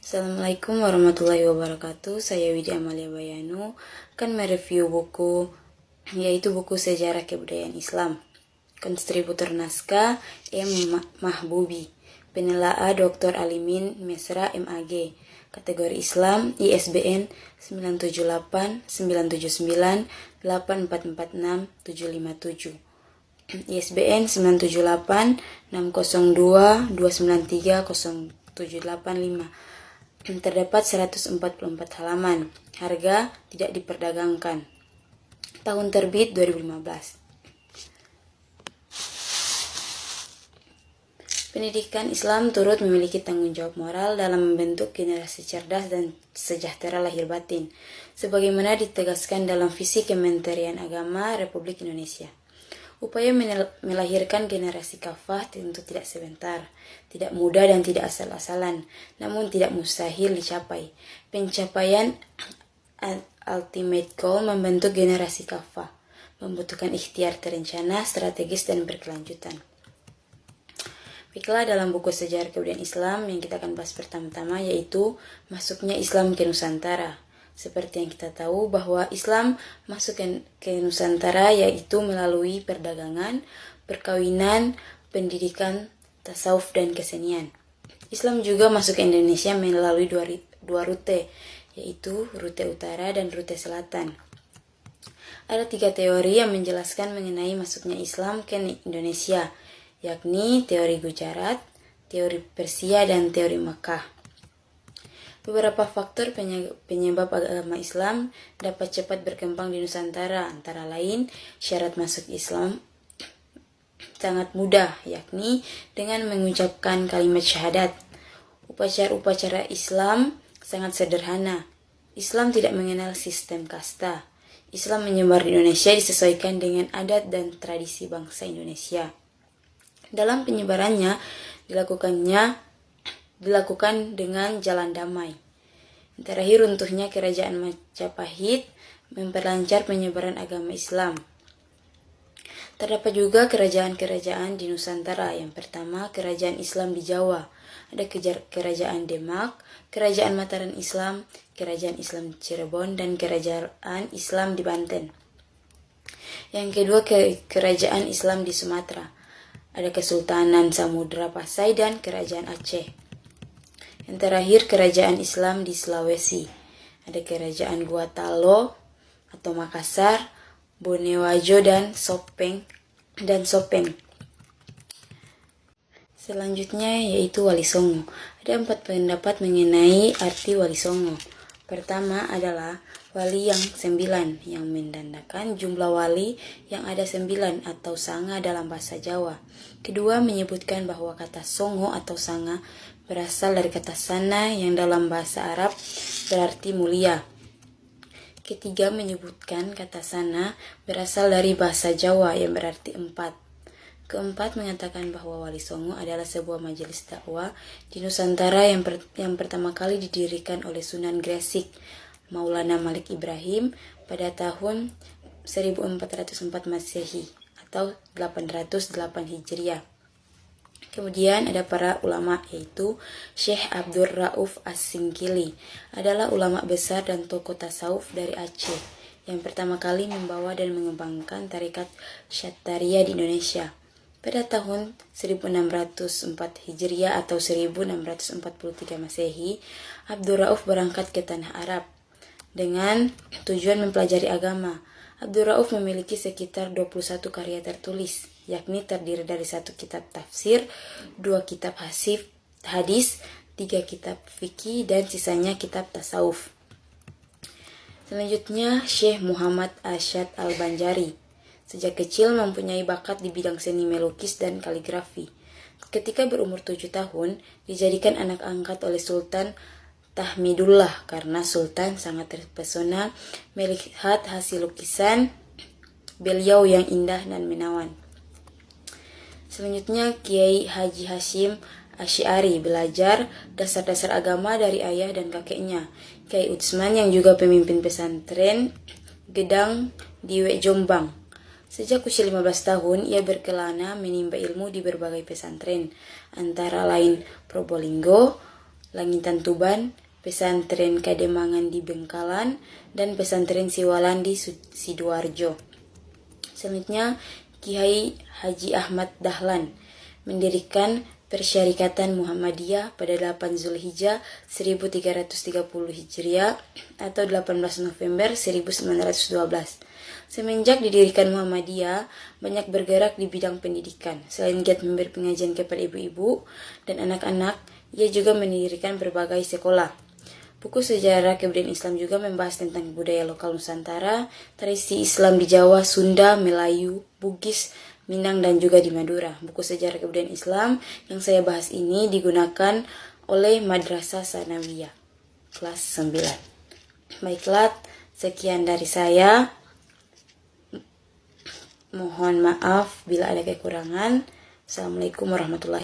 Assalamualaikum warahmatullahi wabarakatuh. Saya Widya Amalia Bayanu akan mereview buku, yaitu buku Sejarah Kebudayaan Islam. Kontributor naskah M. Mahbubi. Penelaa Dr. Alimin Mesra MAG. Kategori Islam ISBN 978 979 8446 757. ISBN 978 602 293 0785. Terdapat 144 halaman. Harga tidak diperdagangkan. Tahun terbit 2015. Pendidikan Islam turut memiliki tanggung jawab moral dalam membentuk generasi cerdas dan sejahtera lahir batin, sebagaimana ditegaskan dalam visi Kementerian Agama Republik Indonesia. Upaya melahirkan generasi kafah tentu tidak sebentar, tidak mudah dan tidak asal-asalan, namun tidak mustahil dicapai. Pencapaian ultimate goal membentuk generasi kafah membutuhkan ikhtiar terencana, strategis, dan berkelanjutan. Baiklah, dalam buku Sejarah Kebudayaan Islam yang kita akan bahas pertama-tama yaitu masuknya Islam ke Nusantara. Seperti yang kita tahu bahwa Islam masuk ke Nusantara yaitu melalui perdagangan, perkawinan, pendidikan, tasawuf, dan kesenian. Islam juga masuk ke Indonesia melalui dua rute, yaitu rute utara dan rute selatan. Ada 3 teori yang menjelaskan mengenai masuknya Islam ke Indonesia, yakni teori Gujarat, teori Persia, dan teori Makkah. Beberapa faktor penyebab agama Islam dapat cepat berkembang di Nusantara, antara lain syarat masuk Islam sangat mudah, yakni dengan mengucapkan kalimat syahadat. Upacara-upacara Islam sangat sederhana. Islam tidak mengenal sistem kasta. Islam menyebar di Indonesia disesuaikan dengan adat dan tradisi bangsa Indonesia. Dalam penyebarannya dilakukan dengan jalan damai. Terakhir, runtuhnya kerajaan Majapahit memperlancar penyebaran agama Islam. Terdapat juga kerajaan-kerajaan di Nusantara. Yang pertama, kerajaan Islam di Jawa. Ada kerajaan Demak, kerajaan Mataram Islam, kerajaan Islam Cirebon, dan kerajaan Islam di Banten. Yang kedua, kerajaan Islam di Sumatera. Ada Kesultanan Samudra Pasai dan kerajaan Aceh. Yang terakhir, kerajaan Islam di Sulawesi. Ada kerajaan Gorontalo atau Makassar, Bonewajo, dan Sopeng. Selanjutnya yaitu Wali Songo. Ada 4 pendapat mengenai arti Wali Songo. Pertama adalah wali yang 9, yang menandakan jumlah wali yang ada 9 atau sanga dalam bahasa Jawa. Kedua, menyebutkan bahwa kata songo atau sanga berasal dari kata sana yang dalam bahasa Arab berarti mulia. Ketiga, menyebutkan kata sana berasal dari bahasa Jawa yang berarti 4. Keempat, mengatakan bahwa Wali Songo adalah sebuah majelis dakwah di Nusantara yang pertama kali didirikan oleh Sunan Gresik, Maulana Malik Ibrahim pada tahun 1404 Masehi atau 808 Hijriah. Kemudian ada para ulama, yaitu Syekh Abdur Rauf As-Singkili adalah ulama besar dan tokoh tasawuf dari Aceh yang pertama kali membawa dan mengembangkan tarekat Syataria di Indonesia. Pada tahun 1604 Hijriah atau 1643 Masehi, Abdur Rauf berangkat ke tanah Arab dengan tujuan mempelajari agama. Abdur Rauf memiliki sekitar 21 karya tertulis, yakni terdiri dari 1 kitab tafsir, 2 kitab hadis, 3 kitab fikih, dan sisanya kitab tasawuf. Selanjutnya, Syekh Muhammad Arsyad Al-Banjari. Sejak kecil mempunyai bakat di bidang seni melukis dan kaligrafi. Ketika berumur 7 tahun, dijadikan anak angkat oleh Sultan Tahmidullah karena Sultan sangat terpesona melihat hasil lukisan beliau yang indah dan menawan. Selanjutnya, Kiai Haji Hashim Asy'ari belajar dasar-dasar agama dari ayah dan kakeknya, Kiai Utsman yang juga pemimpin pesantren Gedang di Jombang. Sejak usia 15 tahun, ia berkelana menimba ilmu di berbagai pesantren, antara lain Probolinggo, Langitan Tuban, Pesantren Kademangan di Bengkalan, dan Pesantren Siwalan di Sidoarjo. Selanjutnya, Kiai Haji Ahmad Dahlan mendirikan Persyarikatan Muhammadiyah pada 8 Zulhijjah 1330 Hijriah atau 18 November 1912. Semenjak didirikan Muhammadiyah, banyak bergerak di bidang pendidikan. Selain giat memberi pengajian kepada ibu-ibu dan anak-anak, ia juga mendirikan berbagai sekolah. Buku sejarah kebudayaan Islam juga membahas tentang budaya lokal Nusantara, tradisi Islam di Jawa, Sunda, Melayu, Bugis, Minang, dan juga di Madura. Buku sejarah kebudayaan Islam yang saya bahas ini digunakan oleh Madrasah Sanawiyah kelas 9. Baiklah, sekian dari saya. Mohon maaf bila ada kekurangan. Assalamualaikum warahmatullahi wabarakatuh.